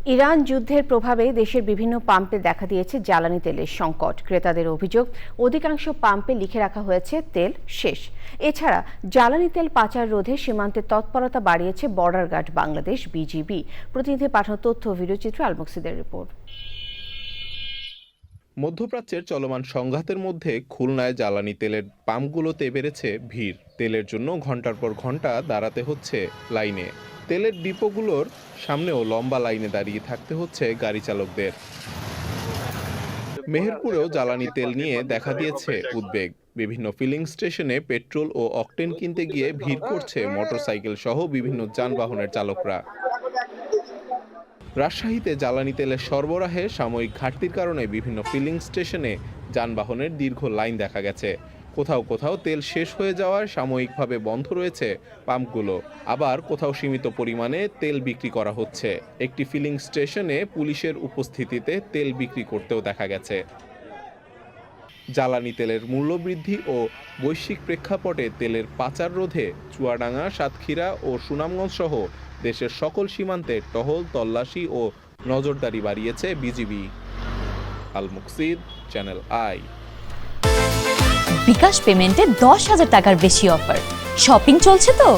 Iran যুদ্ধের প্রভাবে দেশের বিভিন্ন পাম্পে দেখা দিয়েছে জ্বালানি তেলের সংকট। ক্রেতাদের অভিযোগ, অধিকাংশ পাম্পে লিখে রাখা হয়েছে তেল শেষ। এছাড়া জ্বালানি তেল পাচার রোধে সীমান্তে তৎপরতা বাড়িয়েছে বর্ডার গার্ড বাংলাদেশ বিজিবি। প্রতিনিধি পাঠানো তথ্য ও ভিডিওচিত্র আলমুকসিদের রিপোর্ট। মধ্যপ্রাচ্যের চলমান সংঘাতের মধ্যে খুলনায় জ্বালানি তেলের পাম্পগুলোতে বেড়েছে ভিড়। তেলের জন্য ঘন্টার পর ঘন্টা দাঁড়াতে হচ্ছে লাইনে। তেলের ডিপোগুলোর সামনেও লম্বা লাইনে দাঁড়িয়ে থাকতে হচ্ছে গাড়ি চালকদের। মেহেরপুরেও জ্বালানি তেল নিয়ে দেখা দিয়েছে উদ্বেগ। বিভিন্ন ফিলিং স্টেশনে পেট্রোল ও অকটেন কিনতে গিয়ে ভিড় করছে মোটরসাইকেল সহ বিভিন্ন যানবাহনের চালকরা। রাজশাহীতে জ্বালানি তেলের সরবরাহে সাময়িক ঘাটতির কারণে বিভিন্ন ফিলিং স্টেশনে যানবাহনের দীর্ঘ লাইন দেখা গেছে। কোথাও কোথাও তেল শেষ হয়ে যাওয়ায় সাময়িকভাবে বন্ধ রয়েছে পাম্পগুলো, আবার কোথাও সীমিত পরিমাণে তেল বিক্রি করা হচ্ছে। একটি ফিলিং স্টেশনে পুলিশের উপস্থিতিতে তেল বিক্রি করতেও দেখা গেছে। জ্বালানি তেলের মূল্যবৃদ্ধি ও বৈশ্বিক প্রেক্ষাপটে তেলের পাচার রোধে চুয়াডাঙ্গা, সাতক্ষীরা ও সুনামগঞ্জ সহ দেশের সকল সীমান্তে টহল, তল্লাশি ও নজরদারি বাড়িয়েছে BGB. Al Muksid, channel I. BKash পেমেন্টে 10,000 টাকার বেশি অফার। শপিং চলছে তো।